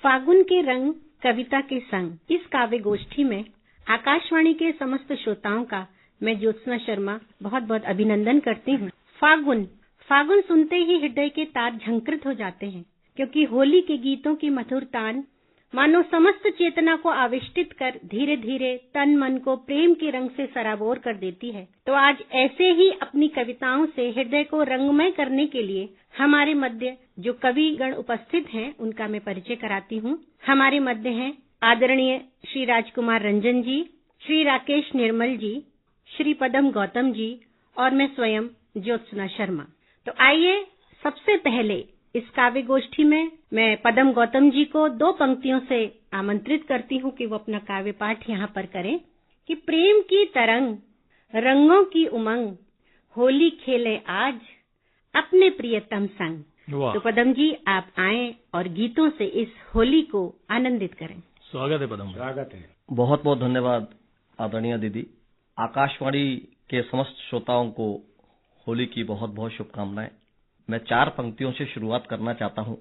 फागुन के रंग कविता के संग इस काव्य गोष्ठी में आकाशवाणी के समस्त श्रोताओं का मैं ज्योत्सना शर्मा बहुत बहुत अभिनंदन करती हूँ। फागुन फागुन सुनते ही हृदय के तार झंकृत हो जाते हैं, क्योंकि होली के गीतों की मधुर तान मानो समस्त चेतना को आविष्टित कर धीरे धीरे तन मन को प्रेम के रंग से सराबोर कर देती है। तो आज ऐसे ही अपनी कविताओं से हृदय को रंगमय करने के लिए हमारे मध्य जो कवि गण उपस्थित हैं उनका मैं परिचय कराती हूँ। हमारे मध्य हैं आदरणीय श्री राजकुमार रंजन जी, श्री राकेश निर्मल जी, श्री पदम गौतम जी और मैं स्वयं ज्योत्सना शर्मा। तो आइए सबसे पहले इस काव्य गोष्ठी में मैं पदम गौतम जी को 2 पंक्तियों से आमंत्रित करती हूँ कि वो अपना काव्य पाठ यहाँ पर करें कि प्रेम की तरंग रंगों की उमंग होली खेले आज अपने प्रियतम संग। तो पदम जी आप आएं और गीतों से इस होली को आनंदित करें। स्वागत है पदम, स्वागत है। बहुत बहुत धन्यवाद आदरणीय दीदी। आकाशवाणी के समस्त श्रोताओं को होली की बहुत बहुत शुभकामनाएं। मैं 4 पंक्तियों से शुरुआत करना चाहता हूं।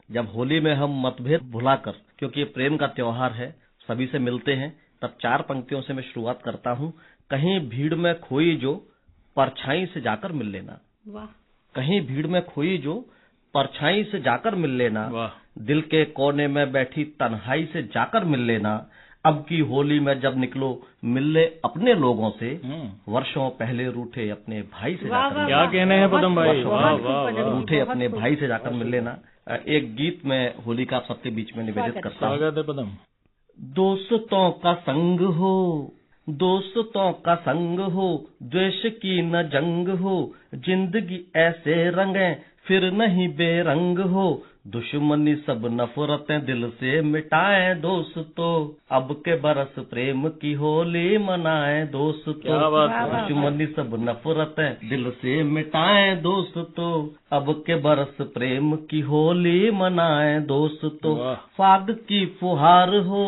जब होली में हम मतभेद भुलाकर, क्योंकि ये प्रेम का त्योहार है, सभी से मिलते हैं, तब 4 पंक्तियों से मैं शुरुआत करता हूं। कहीं भीड़ में खोई जो परछाई से जाकर मिल लेना। वाह। कहीं भीड़ में खोई जो परछाई से जाकर मिल लेना। दिल के कोने में बैठी तन्हाई से जाकर मिल लेना। अब की होली में जब निकलो मिलने अपने लोगों से, वर्षों पहले रूठे अपने भाई से जाकर। क्या कहने हैं पदम भाई, रूठे अपने भाई से जाकर मिल लेना। एक गीत में होली का आप सबके बीच में निवेदित करता हूँ। स्वागत है पदम। दोस्तों का संग हो, दोस्तों का संग हो, द्वेष की न जंग हो, जिंदगी ऐसे रंगे फिर नहीं बेरंग हो, दुश्मनी सब नफरतें दिल से मिटाएं दोस्तों, अब के बरस प्रेम की होली मनाएं दोस्तों। दुश्मनी सब नफरतें दिल से मिटाएं दोस्तों, अब के बरस प्रेम की होली मनाएं दोस्तों। फाग की फुहार हो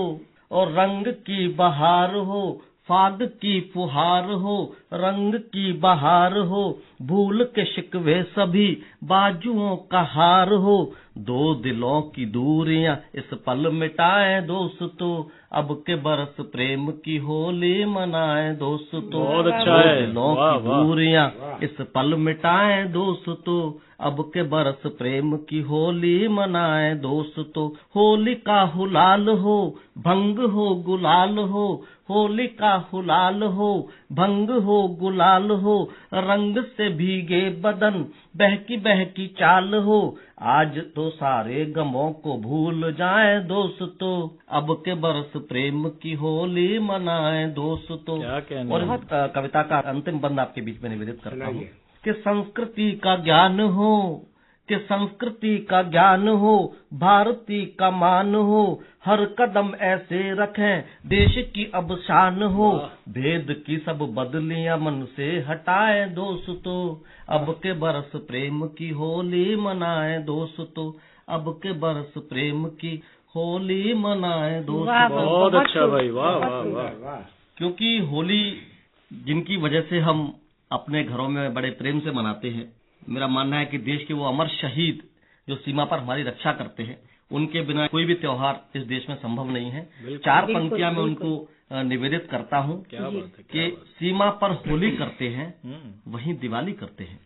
और रंग की बहार हो, फाग की फुहार हो रंग की बहार हो, भूल के शिकवे सभी बाजुओं का हार हो, 2 दिलों की दूरियां इस पल मिटाएं दोस्तों, अब के बरस प्रेम की होली मनाएं दोस्तों। बहुत अच्छा है। 2 दिलों की दूरियां इस पल मिटाएं दोस्तों, अब के बरस प्रेम की होली मनाएं दोस्तों। होली का हुलाल हो भंग हो गुलाल हो, होली का हुलाल हो भंग हो गुलाल हो, रंग से भीगे बदन बहकी बहकी चाल हो, आज तो सारे गमों को भूल जाएं दोस्तों, अब के बरस प्रेम की होली मनाएं दोस्तों। और कविता का अंतिम बंद आपके बीच में निवेदित करता हूँ कि संस्कृति का ज्ञान हो, कि संस्कृति का ज्ञान हो, भारती का मान हो, हर कदम ऐसे रखें देश की अब शान हो, भेद की सब बदलियां मन से हटाएं दोस्तों, अब के बरस प्रेम की होली मनाएं दोस्तों, अब के बरस प्रेम की होली मनाएं दोस्तों। बहुत अच्छा भाई, वाह वाह वाह। क्योंकि होली जिनकी वजह से हम अपने घरों में बड़े प्रेम से मनाते हैं, मेरा मानना है कि देश के वो अमर शहीद जो सीमा पर हमारी रक्षा करते हैं, उनके बिना कोई भी त्योहार इस देश में संभव नहीं है। 4 पंक्तियां मैं उनको निवेदित करता हूं कि सीमा पर होली करते हैं वहीं दिवाली करते हैं,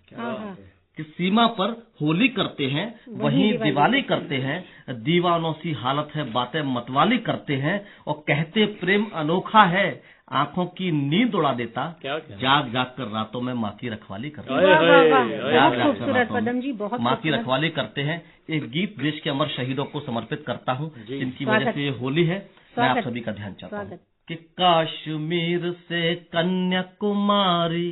कि सीमा पर होली करते हैं वहीं दिवाली करते हैं, दीवानों सी हालत है बातें मतवाली करते हैं, और कहते प्रेम अनोखा है आंखों की नींद उड़ा देता, जाग जाग कर रातों में माँ की रखवाली करते हैं, माँ की रखवाली करते हैं। एक गीत देश के अमर शहीदों को समर्पित करता हूँ जिनकी वजह से ये होली है। मैं आप सभी का ध्यान चाहता हूँ कि काश्मीर से कन्याकुमारी,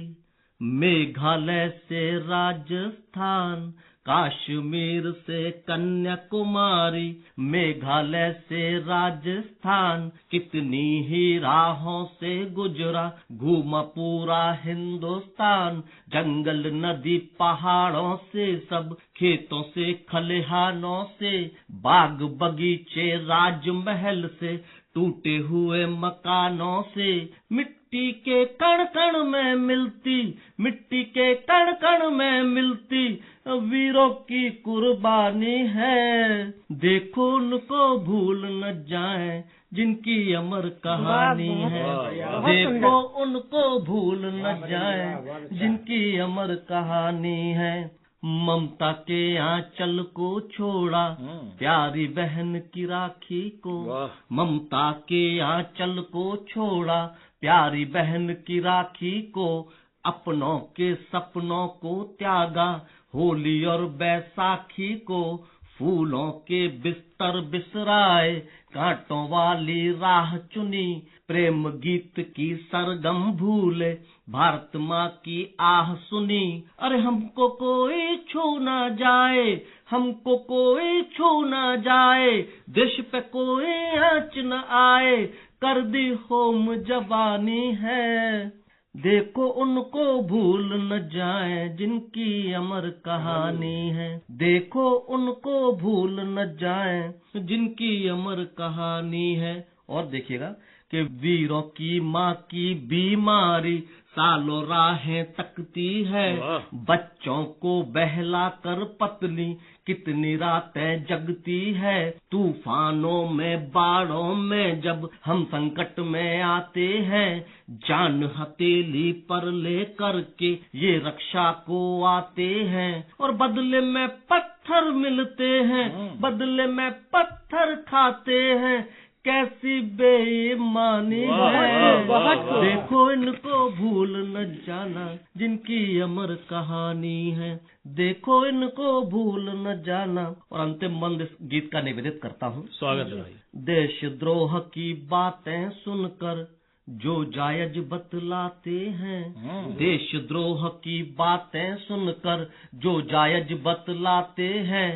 मेघालय से राजस्थान, काश्मीर से कन्याकुमारी, मेघालय से राजस्थान, कितनी ही राहों से गुजरा घूमा पूरा हिंदुस्तान, जंगल नदी पहाड़ों से सब खेतों से खलिहानों से, बाग बगीचे राजमहल से टूटे हुए मकानों से, मिट्टी के कण कण में मिलती, मिट्टी के कण कण में मिलती वीरों की कुर्बानी है। देखो उनको भूल न जाए जिनकी अमर कहानी है। देखो उनको भूल न जाए जिनकी अमर कहानी है। ममता के आंचल को छोड़ा प्यारी बहन की राखी को। ममता के आंचल को छोड़ा प्यारी बहन की राखी को। अपनों के सपनों को त्यागा होली और बैसाखी को। फूलों के बिस्तर बिसराए कांटों वाली राह चुनी। प्रेम गीत की सरगम भूले भारत माँ की आह सुनी। अरे हमको कोई छू ना जाए, हमको कोई छू ना जाए, देश पे कोई आँच न आए, कर दी होम जवानी है। देखो उनको भूल न जाए जिनकी अमर कहानी है। देखो उनको भूल न जाए जिनकी अमर कहानी है। और देखिएगा कि वीरों की माँ की बीमारी सालों राहें तकती है। बच्चों को बहला कर पत्नी कितनी रातें जगती है। तूफानों में बाढ़ों में जब हम संकट में आते हैं, जान हथेली पर ले करके ये रक्षा को आते हैं। और बदले में पत्थर मिलते हैं, बदले में पत्थर खाते हैं, कैसी बेईमानी है। देखो इनको भूल न जाना जिनकी अमर कहानी है। देखो इनको भूल न जाना। और अंतिम मंद इस गीत का निवेदित करता हूँ। स्वागत है भाई। देशद्रोह की बातें सुनकर जो जायज बतलाते हैं। देशद्रोह की बातें सुनकर जो जायज बतलाते हैं।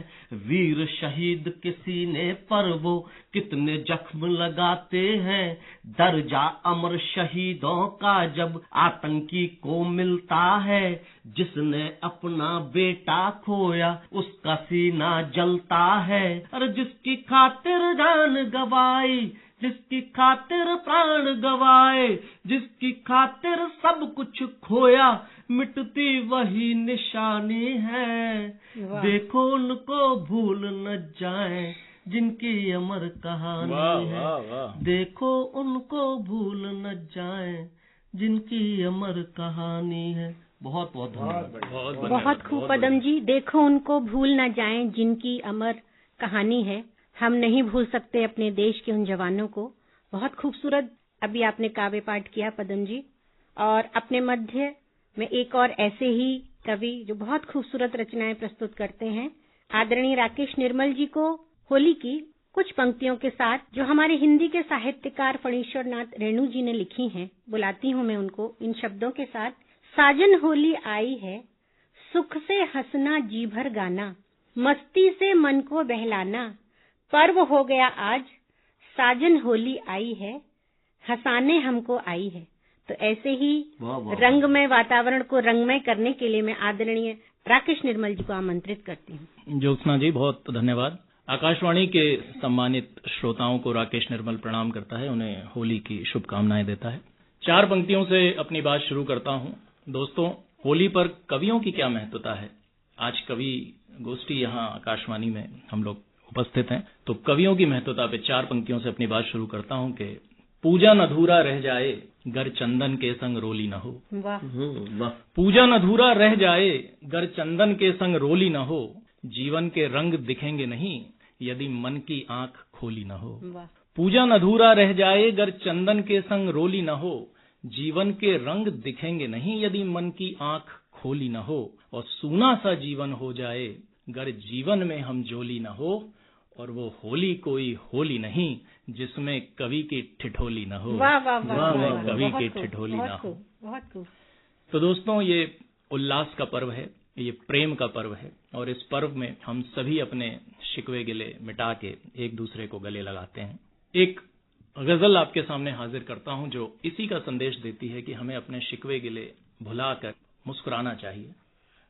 वीर शहीद के सीने पर वो कितने जख्म लगाते हैं। दर्जा अमर शहीदों का जब आतंकी को मिलता है। जिसने अपना बेटा खोया उसका सीना जलता है। अरे जिसकी खातिर जान गवाई, जिसकी खातिर प्राण गवाए, जिसकी खातिर सब कुछ खोया, मिटती वही निशानी है। देखो उनको भूल न जाए जिनकी अमर कहानी है। देखो उनको भूल न जाए जिनकी अमर कहानी है। बहुत बहुत धन्यवाद। बहुत खूब पदम जी। देखो उनको भूल न जाएं जिनकी अमर कहानी है। हम नहीं भूल सकते अपने देश के उन जवानों को। बहुत खूबसूरत अभी आपने काव्य पाठ किया पदम जी। और अपने मध्य में एक और ऐसे ही कवि जो बहुत खूबसूरत रचनाएं प्रस्तुत करते हैं, आदरणीय राकेश निर्मल जी को होली की कुछ पंक्तियों के साथ जो हमारे हिंदी के साहित्यकार फणीश्वर नाथ रेणु जी ने लिखी हैं, बुलाती हूँ मैं उनको इन शब्दों के साथ। साजन होली आई है, सुख से हंसना जी भर गाना, मस्ती से मन को बहलाना, पर्व हो गया आज, साजन होली आई है, हंसाने हमको आई है। तो ऐसे ही रंगमय वातावरण को रंगमय करने के लिए मैं आदरणीय राकेश निर्मल जी को आमंत्रित करती हूँ। ज्योत्सना जी बहुत धन्यवाद। आकाशवाणी के सम्मानित श्रोताओं को राकेश निर्मल प्रणाम करता है, उन्हें होली की शुभकामनाएं देता है। 4 पंक्तियों से अपनी बात शुरू करता हूँ। दोस्तों, होली पर कवियों की क्या महत्वता है। आज कवि गोष्ठी यहाँ आकाशवाणी में हम लोग उपस्थित हैं, तो कवियों की महत्वता पे 4 पंक्तियों से अपनी बात शुरू करता हूँ कि पूजन अधूरा रह जाए गर चंदन के संग रोली न हो। वाह। पूजन अधूरा रह जाए गर चंदन के संग रोली न हो, जीवन के रंग दिखेंगे नहीं यदि मन की आंख खोली न हो। पूजन अधूरा रह जाए गर चंदन के संग रोली न हो, जीवन के रंग दिखेंगे नहीं यदि मन की आंख खोली न हो। और सूना सा जीवन हो जाए गर जीवन में हम जोली न हो, और वो होली कोई होली नहीं जिसमें कवि की ठिठोली न हो। वाह वाह वाह, कवि की ठिठोली न हो। बहुत खूब। तो दोस्तों, ये उल्लास का पर्व है, ये प्रेम का पर्व है, और इस पर्व में हम सभी अपने शिकवे गिले मिटा के एक दूसरे को गले लगाते हैं। एक गजल आपके सामने हाजिर करता हूं जो इसी का संदेश देती है कि हमें अपने शिकवे गिले भुलाकर मुस्कुराना चाहिए।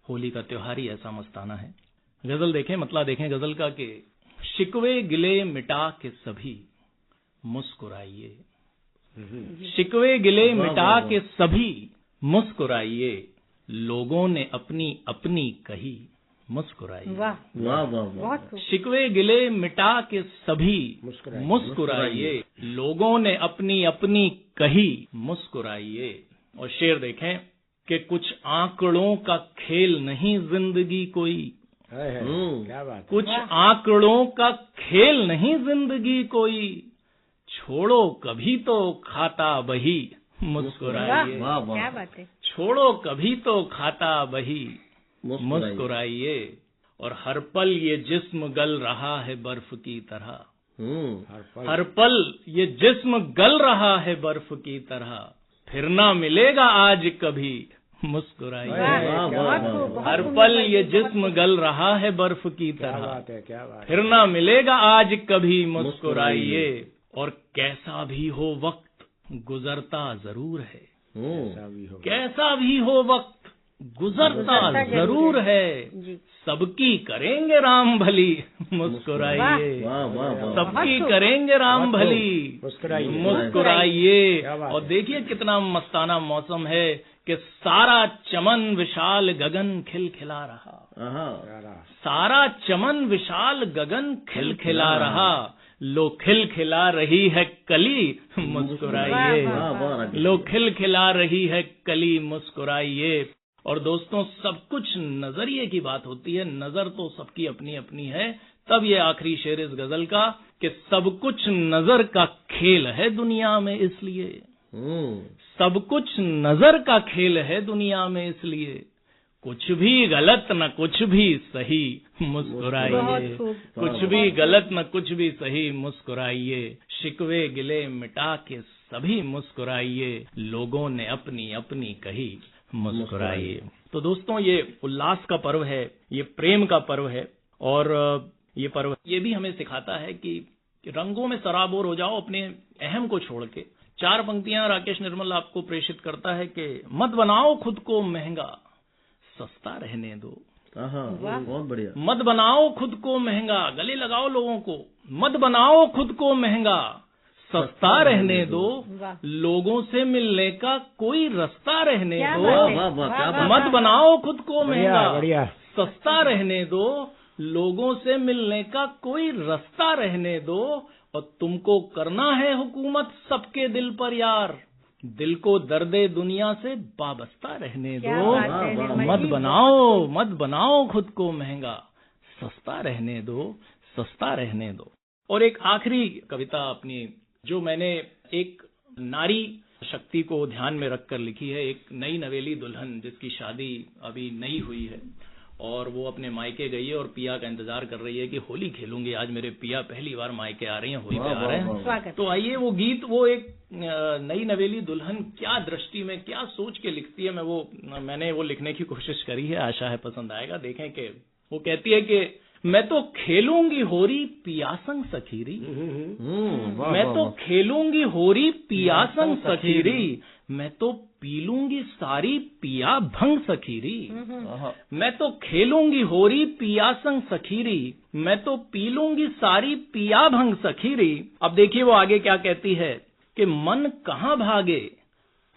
होली का त्योहार ही ऐसा मस्ताना है। गजल देखें, मतला देखें गजल का कि शिकवे गिले मिटा के सभी मुस्कुराइए, शिकवे गिले मिटा के सभी मुस्कुराइए, लोगों ने अपनी अपनी कही मुस्कुराइए। वाह वाह वाह वाह। बहुत खूब। शिकवे गिले मिटा के सभी मुस्कुराइए, लोगों ने अपनी अपनी कही मुस्कुराइए। और शेर देखें कि कुछ आंकड़ों का खेल नहीं जिंदगी कोई, क्या बात। कुछ आंकड़ों का खेल नहीं जिंदगी कोई, छोड़ो कभी तो खाता बही मुस्कुराइए। वाह वाह। क्या बात है। छोड़ो कभी तो खाता बही मुस्कुराइए। और हर पल ये जिस्म गल रहा है बर्फ की तरह, हर पल ये जिस्म गल रहा है बर्फ की तरह, फिर ना मिलेगा आज कभी मुस्कुराइए। वाह वाह वाह। हर पल ये जिस्म गल रहा है बर्फ की क्या तरह, बात है, क्या बात है। फिर ना मिलेगा आज कभी मुस्कुराइए। और कैसा भी हो वक्त गुजरता जरूर है, ऐसा भी हो। कैसा भी हो वक्त गुजरता जरूर है, जी। सबकी करेंगे राम भली मुस्कुराइए। वाह वाह वाह। सबकी करेंगे राम भली मुस्कुराइए। मुस्कुराइए। क्या बात और है। देखिए कितना मस्ताना मौसम है कि सारा चमन विशाल गगन खिलखिला रहा, सारा चमन विशाल गगन खिलखिला रहा, लो खिलखिला रही है कली मुस्कुराइए, लो खिलखिला रही है कली मुस्कुराइए। और दोस्तों सब कुछ नजरिए की बात होती है, नजर तो सबकी अपनी अपनी है। तब ये आखिरी शेर इस गजल का कि सब कुछ नजर का खेल है दुनिया में इसलिए, सब कुछ नजर का खेल है दुनिया में इसलिए, कुछ भी गलत न कुछ भी सही मुस्कुराइए, कुछ भी गलत न कुछ भी सही मुस्कुराइए, शिकवे गिले मिटा के सभी मुस्कुराइए, लोगों ने अपनी अपनी कही मुस्कुराइए। तो दोस्तों ये उल्लास का पर्व है, ये प्रेम का पर्व है। और ये पर्व ये भी हमें सिखाता है कि रंगों में सराबोर हो जाओ, अपने अहम को छोड़ के। 4 पंक्तियां राकेश निर्मल आपको प्रेषित करता है कि मत बनाओ खुद को महंगा, सस्ता रहने दो। बहुत बढ़िया। मत बनाओ खुद को महंगा, गले लगाओ लोगों को, मत बनाओ खुद को महंगा, सस्ता रहने दो, लोगों से मिलने का कोई रास्ता रहने दो। मत बनाओ खुद को महंगा, सस्ता रहने दो, लोगों से मिलने का कोई रास्ता रहने दो। और तुमको करना है हुकूमत सबके दिल पर यार, दिल को दर्दे दुनिया से वाबस्ता रहने दो। मत बनाओ खुद को महंगा, सस्ता रहने दो, सस्ता रहने दो। और एक आखिरी कविता अपनी जो मैंने एक नारी शक्ति को ध्यान में रखकर लिखी है, एक नई नवेली दुल्हन जिसकी शादी अभी नई हुई है और वो अपने मायके गई है और पिया का इंतजार कर रही है कि होली खेलूंगी, आज मेरे पिया पहली बार मायके आ रही हैं, होली पे आ रहे हैं। तो आइए वो गीत, वो एक नई नवेली दुल्हन क्या दृष्टि में क्या सोच के लिखती है, मैंने वो लिखने की कोशिश करी है, आशा है पसंद आएगा। देखें कि वो कहती है कि मैं तो खेलूंगी होरी पिया संग सखीरी, मैं तो खेलूंगी होरी पिया संग सखीरी, मैं तो पी लूंगी सारी पिया भंग सखीरी, मैं तो खेलूंगी होरी पिया संग सखीरी, मैं तो पी लूंगी सारी पिया भंग सखीरी। अब देखिए वो आगे क्या कहती है कि मन कहाँ भागे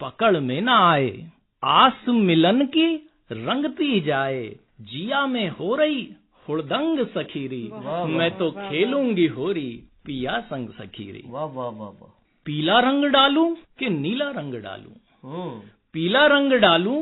पकड़ में ना आए, आस मिलन की रंगती जाए, जिया में हो रही हुड़दंग सखीरी, मैं तो खेलूंगी होरी पिया संग सखीरी। वाह वाह वाह वाह। पीला रंग डालूं कि नीला रंग डालूं, पीला रंग डालूं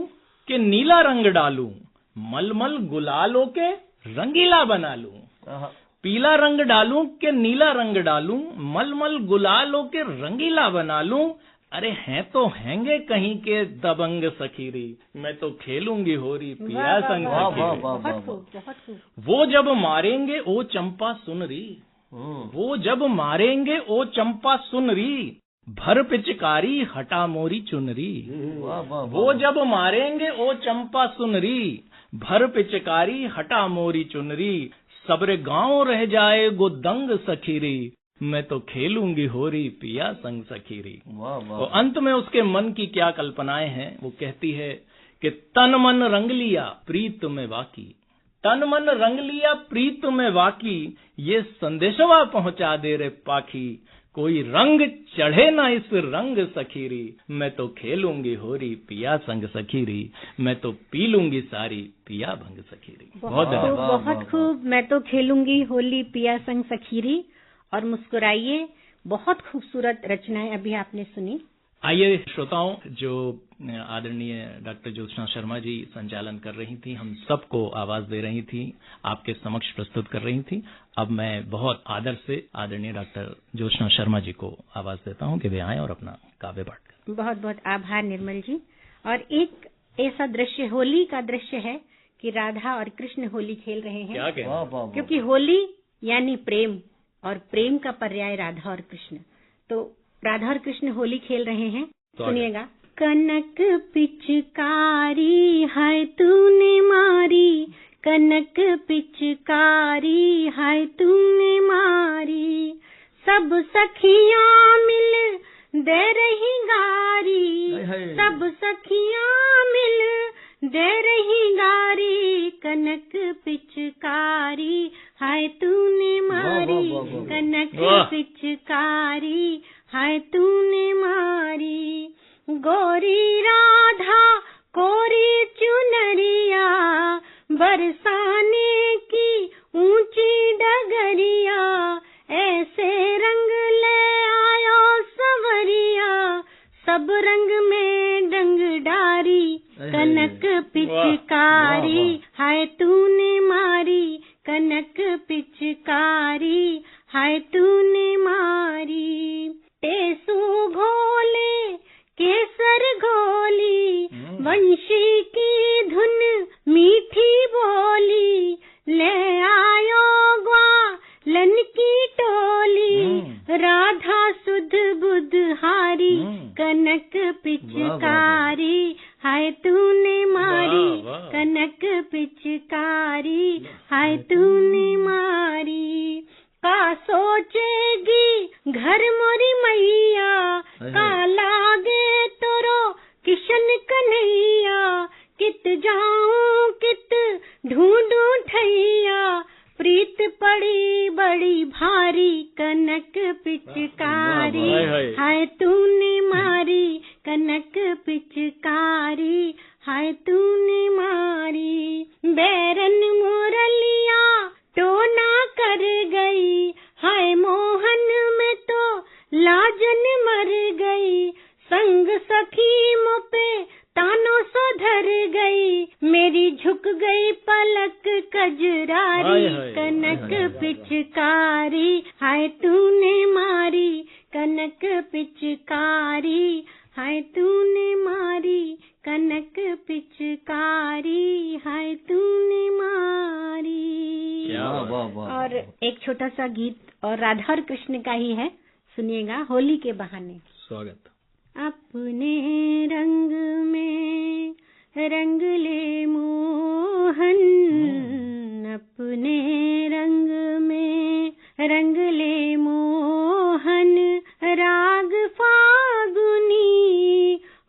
कि नीला रंग डालूं, मलमल गुलालों के रंगीला बना लूं। पीला रंग डालूं कि नीला रंग डालूं, मलमल गुलालों के रंगीला बना लूं, अरे हैं तो हैंगे कहीं के दबंग सखीरी, मैं तो खेलूंगी होरी पिया संग सखीरी। वो जब मारेंगे ओ चंपा सुनरी, वो जब मारेंगे ओ चंपा सुनरी, भर पिचकारी हटा मोरी चुनरी। वो जब मारेंगे ओ चंपा सुनरी, भर पिचकारी हटा मोरी चुनरी, सब्र गांव रह जाए गो दंग सखीरी, मैं तो खेलूंगी होरी पिया संग सखीरी। तो अंत में उसके मन की क्या कल्पनाएं हैं, वो कहती है कि तन मन रंग लिया प्रीत में वाकी, तन मन रंग लिया प्रीत में वाकी, ये संदेशवा पहुंचा दे रे पाखी, कोई रंग चढ़े ना इस रंग सखीरी, मैं तो खेलूंगी होरी पिया संग सखीरी, मैं तो पी लूंगी सारी पिया भंग सखीरी। बहुत खूब। मैं तो खेलूंगी होली पिया संग सखीरी और मुस्कुराइए। बहुत खूबसूरत रचनाएं अभी आपने सुनी। आइए श्रोताओं, जो आदरणीय डॉक्टर ज्योत्सना शर्मा जी संचालन कर रही थी, हम सबको आवाज दे रही थी, आपके समक्ष प्रस्तुत कर रही थी। अब मैं बहुत आदर से आदरणीय डॉक्टर ज्योत्सना शर्मा जी को आवाज देता हूं कि वे आएं और अपना काव्य पाठ करें। बहुत बहुत आभार निर्मल जी। और एक ऐसा दृश्य होली का दृश्य है कि राधा और कृष्ण होली खेल रहे हैं। क्या कहना? क्योंकि होली यानी प्रेम और प्रेम का पर्याय राधा और कृष्ण, तो राधा और कृष्ण होली खेल रहे हैं। सुनिएगा। कनक पिचकारी है तूने मारी, कनक पिचकारी है तूने मारी, सब सखियां मिल दे रही गारी, सब सखियां मिल दे रही गारी, कनक पिचकारी है तूने मारी, कनक पिचकारी है तूने मारी, गोरी राधा कोरी चुनरिया, बरसाने की ऊंची डगरिया, ऐसे रंग ले आयो सवरिया, सब रंग में डंग डारी, कनक पिचकारी है तूने मारी, कनक पिचकारी है तूने मारी, टेसू घोले केसर घोली, वंशी की धुन मीठी बोली, ले आयो ग्वालन की टोली, राधा सुध बुधहारी, कनक पिचकारी है तूने मारी, कनक पिचकारी है तूने मारी, का सोचेगी घर मोरी मैया, का लागे तोरो किशन कन्हैया, कित जाऊं कित ढूंढूं ठैया, प्रीत पड़ी बड़ी भारी, कनक पिचकारी है तूने मारी, कनक पिचकारी है तूने मारी, बैरन मुरलिया टोना कर गई, हाय मोहन में तो लाजन मर गई, संग सखी मुपे तानों सो धर गई, मेरी झुक गई पलक कजरारी, कनक पिचकारी है तूने मारी, कनक पिचकारी है तूने मारी, कनक पिचकारी है तूने मारी। और एक छोटा सा गीत और राधा और कृष्ण का ही है, सुनिएगा। होली के बहाने। स्वागत। अपने रंग में रंग ले मोहन, अपने रंग में रंग ले मोहन, राग फागुनी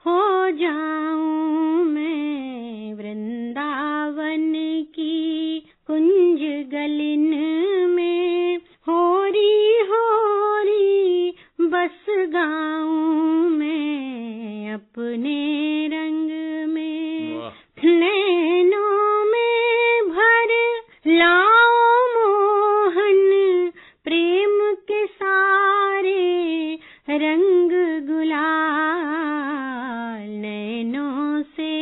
हो जाऊं मैं, वृंदावन की कुंज गलिन में होरी होरी बस गाऊं मैं, अपने रंग में नैनों में भर लाओ मोहन, प्रेम के सारे रंग गुलाल, नैनों से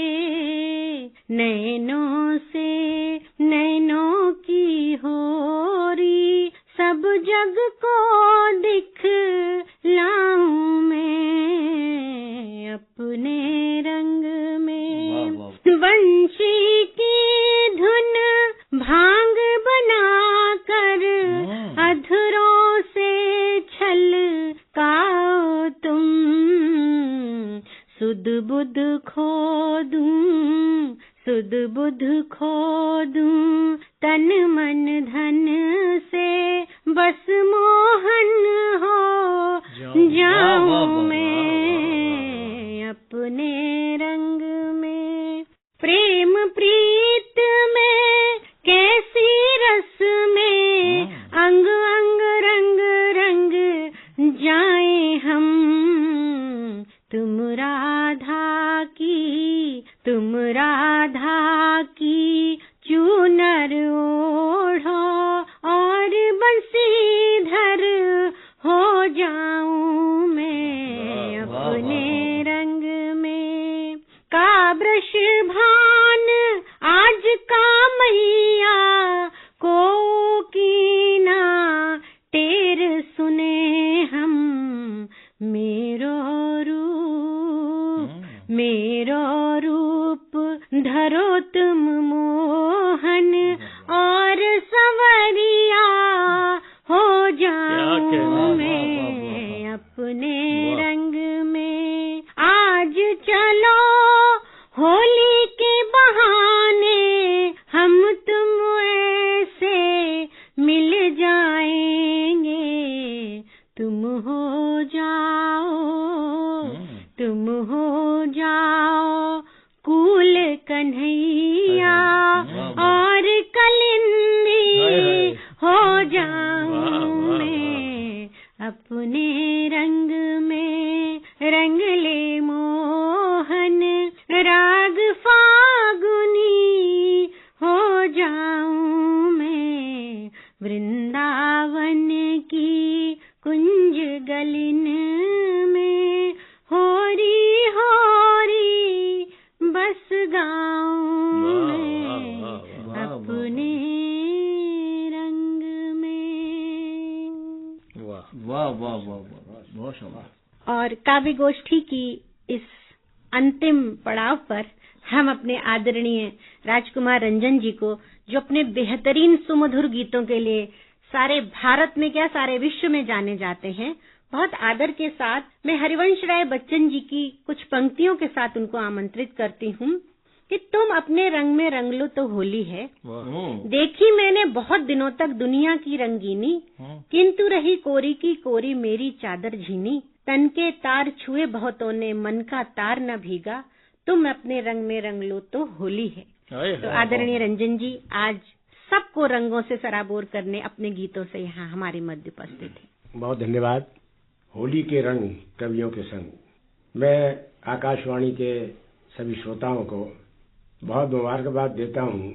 नैनों की होरी, सब जग को दिखलाऊं मैं, अपने रंग में वंशी की धुन भांग बना कर, अधरों से छल काओ तुम, सुध बुध खो दूं, तन मन धन से बस मोहन हो जाऊं मैं, अपने रंग में प्रेम प्रीत में कैसी रस में, अंग अंग रंग रंग जाएं हम, तुम राधा की चूनर ओढ़ो और बंसीधर हो जाऊं मैं अपने रंग में। काब्रश भान आज का मैया को कीना टेर सुने हम, मेरो रूप धरो तुम मोहन और सवरिया हो जाऊं मैं अपने रंग में। आज चलो होली के बहाने हम तुम ऐसे मिल जाएंगे, तुम हो जाओ कूल कन्हैया और कलिंदी हो जाऊं मैं अपने रंग में। रंग ले मोहन राग फागुनी हो जाऊं मैं, वृंदावन की कुंज गलिन में होरी होरी बस गाऊं मैं अपने रंग में। वाह वाह वाह वाह, बहुत शानदार। और काव्य गोष्ठी की इस अंतिम पड़ाव पर हम अपने आदरणीय राजकुमार रंजन जी को, जो अपने बेहतरीन सुमधुर गीतों के लिए सारे भारत में क्या सारे विश्व में जाने जाते हैं, बहुत आदर के साथ मैं हरिवंश राय बच्चन जी की कुछ पंक्तियों के साथ उनको आमंत्रित करती हूँ कि तुम अपने रंग में रंग लो तो होली है। देखी मैंने बहुत दिनों तक दुनिया की रंगीनी, किंतु रही कोरी की कोरी मेरी चादर झीनी। तन के तार छुए बहुतों ने, मन का तार न भीगा, तुम अपने रंग में रंग लो तो होली है। तो आदरणीय रंजन जी आज सबको रंगों से सराबोर करने अपने गीतों से यहाँ हमारे मध्य उपस्थित हैं। बहुत धन्यवाद। होली के रंग कवियों के संग, मैं आकाशवाणी के सभी श्रोताओं को बहुत मुबारकबाद देता हूँ।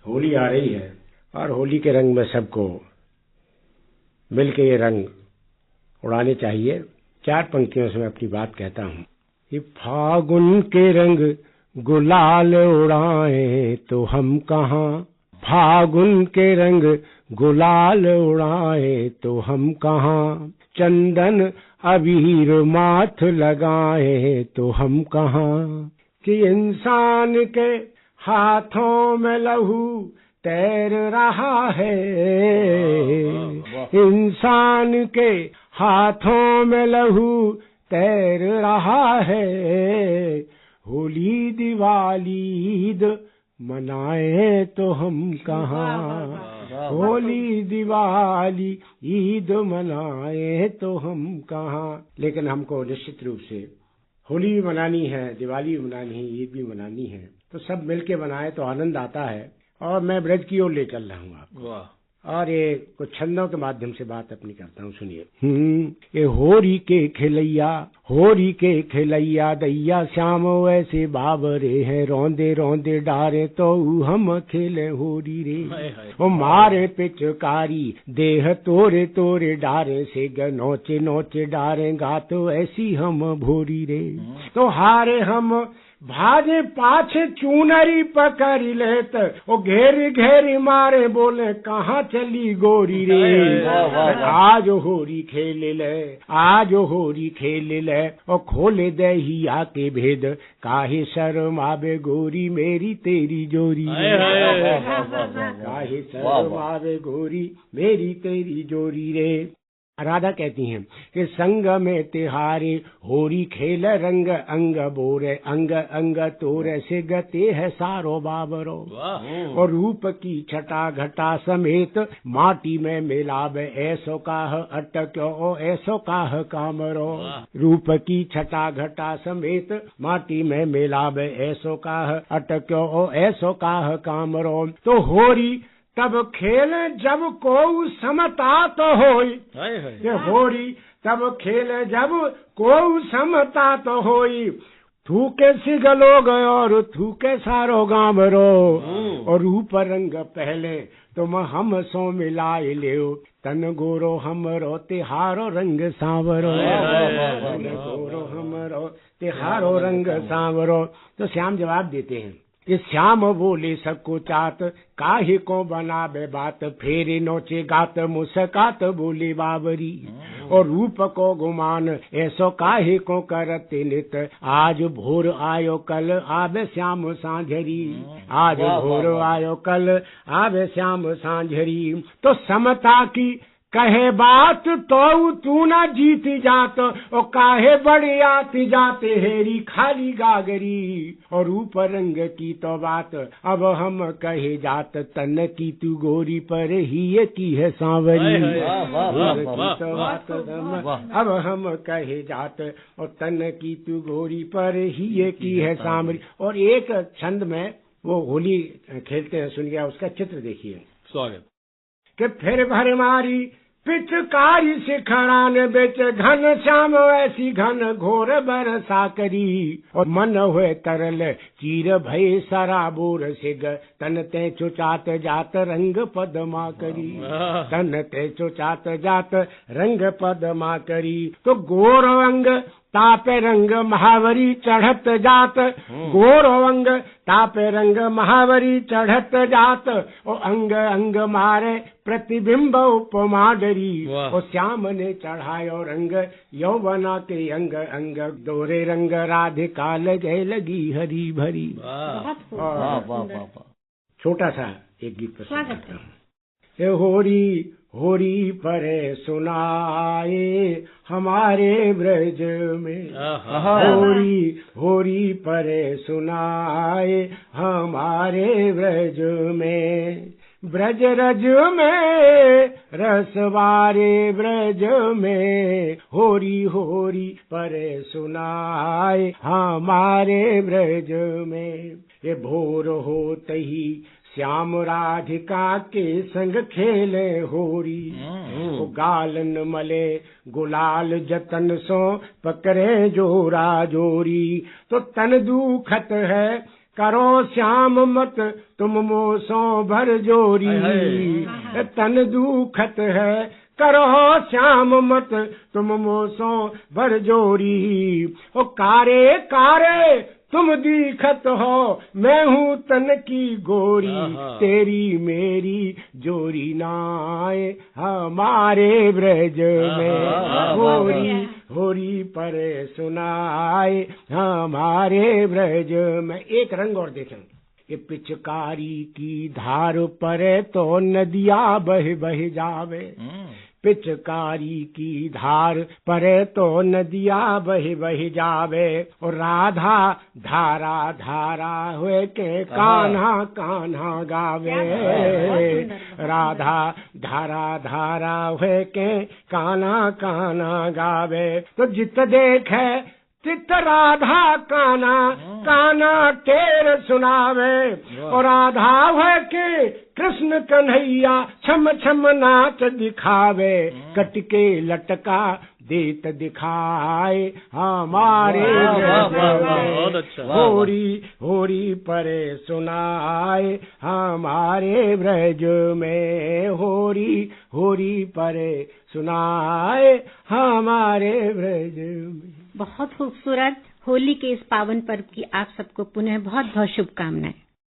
होली आ रही है और होली के रंग में सबको मिलके ये रंग उड़ाने चाहिए। 4 पंक्तियों से मैं अपनी बात कहता हूँ। ये फागुन के रंग गुलाल उड़ाए तो हम कहाँ, फागुन के रंग गुलाल उड़ाए तो हम कहाँ, चंदन अबीर माथ लगाए तो हम कहाँ। कि इंसान के हाथों में लहू तैर रहा है, इंसान के हाथों में लहू तैर रहा है। होली दिवाली ईद मनाए तो हम कहाँ, होली दिवाली ईद मनाए तो हम कहाँ। लेकिन हमको निश्चित रूप से होली भी मनानी है, दिवाली भी मनानी है, ईद भी मनानी है, तो सब मिलके मनाए तो आनंद आता है। और मैं ब्रज की ओर ले चल रहा हूँ आपको, और ये कुछ छंदों के माध्यम से बात अपनी करता हूँ, सुनिए। ये होरी के खिलैया दैया श्याम वैसे बाबरे हैं, रौंदे रौंदे डारे तो हम खेले होरी रे। वो मारे पिचकारी देह तोरे तोरे डारे से नोचे नोचे डारेगा तो ऐसी हम भोरी रे। तो हारे हम भाजे पाछे चूनरी पकड़ लेत, वो घेरी घेरी मारे बोले कहाँ चली गोरी रे। आज होरी खेल ले, आज होरी खेल ले, और खोले दे ही आके भेद, काहे शर्म आवे गोरी मेरी तेरी जोरी, काहे शर्म आवे गोरी मेरी तेरी जोरी रे। राधा कहती हैं कि संग में तिहारे होरी खेल रंग अंग बोरे, अंग अंग तोरे से गते है सारो बाबरो। और रूप की छटा घटा समेत माटी में मिलाव, ऐसो काह अटक्यो ऐसो काह कामरो। रूप की छटा घटा समेत माटी में मिलाव, ऐसो काह अटक्यो ऐसो काह कामरो। तो होरी तब खेल जब को समता तो होई, ये होरी तब खेले जब को समता तो होई, थूके सिगलो गयो और थूके सारो गाँव रो, और रूप रंग पहले तुम हम सो मिलाए लियो, तन गोरो हमरो तिहारो रंग सांवरो, तन गोरो हमरो तिहारो रंग सांवरो। तो श्याम जवाब देते हैं कि श्याम बोले सको चात, काहे को बनाबे बात, फेरे नोचे गात मुस्कात बोली बाबरी, और रूप को गुमान ऐसो काहे को करते नित, आज भोर आयो कल आबे श्याम सांझरी, आज भोर आयो कल आबे श्याम सांझरी। तो समता की कहे बात तो तू न जीत जात, और काहे बड़े आती जाते हेरी खाली गागरी, और रूप रंग की तो बात अब हम कहे जात, तन की तू गोरी पर ही ये की है सांवरी, तो बात अब हम कहे जात, और तन की तू गोरी पर ही ये की है सांवरी। और एक छंद में वो होली खेलते हैं, सुन गया उसका चित्र देखिए। स्वागत कि फिर भर मारी पिचकारी से खड़ान बेच, घन श्याम ऐसी घन घोर बरसा करी, और मन हुए तरल चीर भय सराबोर सिग, तन ते चुचात जात रंग पदमा करी, तन ते चुचात जात रंग पदमा करी। तो गोर अंग तापे रंग महावरी चढ़त जात, गोर अंग तापे रंग महावरी चढ़त जात, और अंग अंग मारे प्रतिबिंब उपमा डरी, और श्याम ने चढ़ायो रंग यौवना के अंग अंग, दोरे रंग राधिका लगे लगी हरी भरी। छोटा सा एक गीत प्रस्तुत करता हूँ। होरी होरी परे सुनाए हमारे ब्रज में, होरी होरी परे सुनाए हमारे ब्रज में, ब्रज रज में रसवारे ब्रज में, होरी होरी परे सुनाए हमारे ब्रज में। ये भोर होते ही श्याम राधिका के संग खेले होरी, वो गालन मले गुलाल जतन सो पकड़े जोरा जोरी। तो तन दुखत है करो श्याम मत तुम मोसो भर जोरी, तन दुखत है करो श्याम मत तुम मोसो भर जोरी। ओ कारे कारे तुम दिखत हो मैं हूँ तन की गोरी, तेरी मेरी जोरी नाए हमारे ब्रज में, होरी होरी परे सुनाए हमारे ब्रज में। एक रंग और देखें, ये पिचकारी की धार परे तो नदिया बह बह जावे, पिचकारी की धार परे तो नदिया बह बह जावे, और राधा धारा धारा हुए के कान्हा कान्हा गावे, राधा धारा धारा हुए के कान्हा कान्हा गावे। तो जित देखे चित्त राधा काना काना टेर सुनावे, और राधा है के कृष्ण कन्हैया छम छम नाच दिखावे, कटके लटका देत दिखाए हमारे होरी होरी परे सुनाए हमारे ब्रज में, होरी होरी परे सुनाए हमारे ब्रज में। बहुत खूबसूरत होली के इस पावन पर्व की आप सबको पुनः बहुत बहुत शुभकामनाएं।